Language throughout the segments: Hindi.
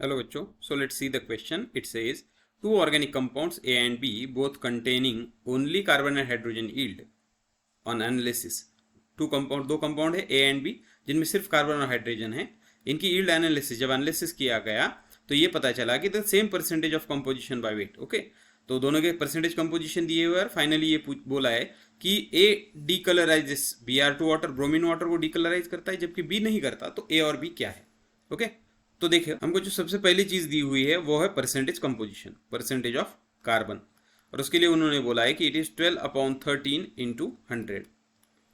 Hello बच्चों, so let's see the question. It says two organic compounds A and B both containing only carbon and hydrogen yield on analysis. दो कंपाउंड है A and B जिनमें सिर्फ कार्बन और हाइड्रोजन है. इनकी यील्ड एनालिसिस जब एनालिसिस किया गया तो ये पता चला कि the same percentage of composition by weight. Okay, तो दोनों के परसेंटेज कंपोजिशन दिए हुए और फाइनली ये बोला है कि A डीकलराइजेस Br2 water bromine water को डीकलराइज करता है जबकि B नहीं करता. तो A और B क्या है? ओके, तो देखिए हमको जो सबसे पहली चीज दी हुई है वो है percentage composition, percentage of carbon, और उसके लिए उन्होंने बोला है कि इट इज 12/13 इंटू 100.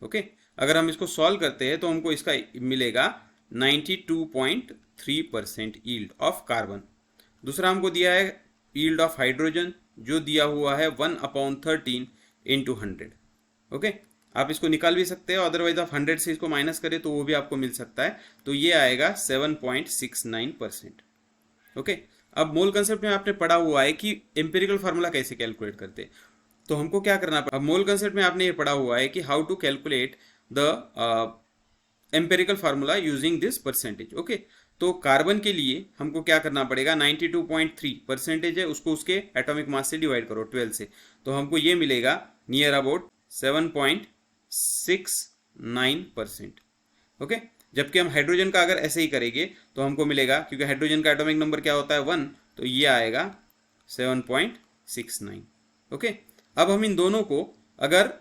ओके, अगर हम इसको सॉल्व करते हैं तो हमको इसका मिलेगा 92.3% यील्ड ऑफ कार्बन. दूसरा हमको दिया है यील्ड ऑफ हाइड्रोजन जो दिया हुआ है 1/13 इंटू 100. ओके, आप इसको निकाल भी सकते हैं, अदरवाइज आप 100 से इसको माइनस करें तो वो भी आपको मिल सकता है. तो ये आएगा 7.69%. ओके, अब मोल कंसेप्ट में आपने पढ़ा हुआ है कि एम्पिरिकल फार्मूला कैसे कैलकुलेट करते हैं. तो हमको क्या करना पड़ा. अब मोल कंसेप्ट में आपने ये पढ़ा हुआ है कि how to calculate the empirical formula using this percentage. Okay, तो कार्बन के लिए हमको क्या करना पड़ेगा, 92.3% है, उसको उसके एटॉमिक मास से डिवाइड करो 12 से, तो हमको ये मिलेगा नियर अबाउट 7.69%. ओके, जबकि हम हाइड्रोजन का अगर ऐसे ही करेंगे तो हमको मिलेगा, क्योंकि हाइड्रोजन का एटॉमिक नंबर क्या होता है 1, तो ये आएगा 7.69. ओके, अब हम इन दोनों को अगर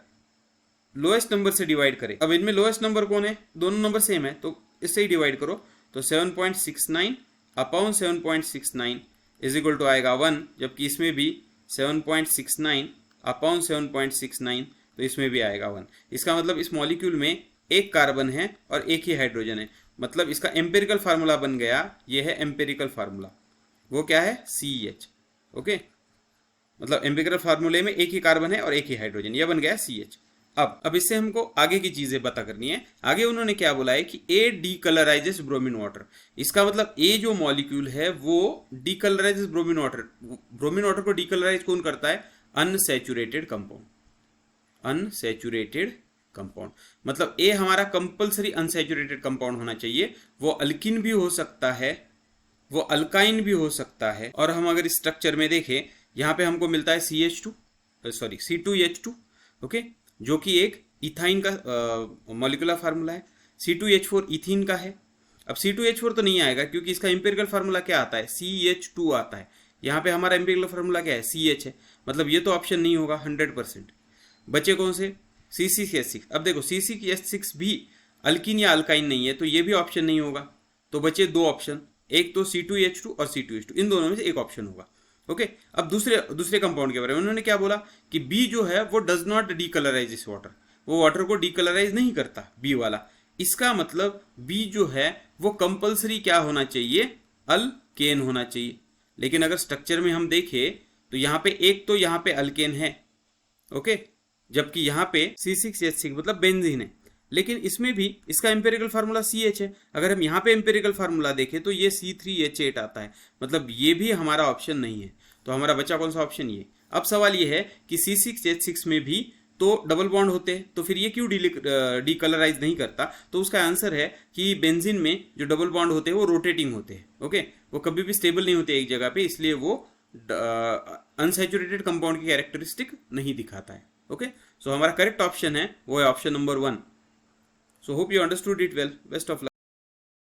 लोएस्ट नंबर से डिवाइड करें, अब इनमें लोएस्ट नंबर कौन है, दोनों नंबर सेम है, तो इससे ही डिवाइड करो, तो 7.69 अपॉन 7.69 इज इक्वल टू आएगा 1, जबकि इसमें भी 7.69 अपॉन 7.69, तो इसमें भी आएगा 1. इसका मतलब इस मॉलिक्यूल में एक कार्बन है और एक ही हाइड्रोजन है, मतलब इसका एम्पिरिकल फार्मूला बन गया, ये है एम्पिरिकल फार्मूला, वो क्या है CH. ओके, मतलब एम्पिरिकल फार्मूले में एक ही कार्बन है और एक ही हाइड्रोजन, ये बन गया CH. अब इससे हमको आगे की चीजें पता करनी है. आगे उन्होंने क्या बोला है कि A डीकलराइजेस ब्रोमीन वाटर. इसका मतलब A जो मॉलिक्यूल है वो डीकलराइजेस ब्रोमीन वाटर. ब्रोमीन वाटर को डीकलराइज कौन करता है, अनसैचुरेटेड कंपाउंड. अनसैचुरेटेड कंपाउंड मतलब A हमारा कंपलसरी अनसैचुरेटेड कंपाउंड होना चाहिए. वो अल्किन भी हो सकता है, वो अल्काइन भी हो सकता है, और हम अगर स्ट्रक्चर में देखें यहाँ पे हमको मिलता है C2H2. ओके, जो कि एक इथाइन का मॉलिक्यूलर फार्मूला है. C2H4 इथीन का है. अब C2H4 तो नहीं आएगा क्योंकि इसका एम्पिरिकल फार्मूला क्या आता है, CH2 आता है. यहाँ पे हमारा एम्पिरिकल फार्मूला क्या है, CH है, मतलब ये तो ऑप्शन नहीं होगा 100%. बचे कौन से, C6H6. अब देखो C6H6 भी अल्किन या अल्काइन नहीं है, तो ये भी ऑप्शन नहीं होगा. तो बचे दो ऑप्शन, एक तो C2H2 और C2H2, इन दोनों में से एक ऑप्शन होगा. ओके, अब दूसरे कंपाउंड के बारे में उन्होंने क्या बोला कि B जो है वो does not decolourise this water, वो वाटर को डीकलराइज नहीं करता B वाला. इसका मतलब B जो है वो कंपलसरी क्या होना चाहिए, अल्केन होना चाहिए. लेकिन अगर स्ट्रक्चर में हम देखें तो यहाँ पे एक तो यहाँ पे अल्केन है, ओके, जबकि यहाँ पे C6H6 मतलब बेंजीन है, लेकिन इसमें भी इसका एम्पिरिकल फार्मूला CH है. अगर हम यहाँ पे एम्पिरिकल फार्मूला देखें तो ये C3H8 आता है, मतलब ये भी हमारा ऑप्शन नहीं है. तो हमारा बचा कौन सा ऑप्शन, ये. अब सवाल ये है कि C6H6 में भी तो डबल बॉन्ड होते हैं, तो फिर ये क्यों डीकलराइज नहीं करता. तो उसका आंसर है कि बेंजीन में जो डबल बॉन्ड होते हैं वो रोटेटिंग होते हैं. ओके, वो कभी भी स्टेबल नहीं होते एक जगह पे, इसलिए वो अनसैचुरेटेड कंपाउंड की कैरेक्टरिस्टिक नहीं दिखाता है. ओके, सो हमारा करेक्ट ऑप्शन है वो है option number 1. So hope you understood it well. Best of luck.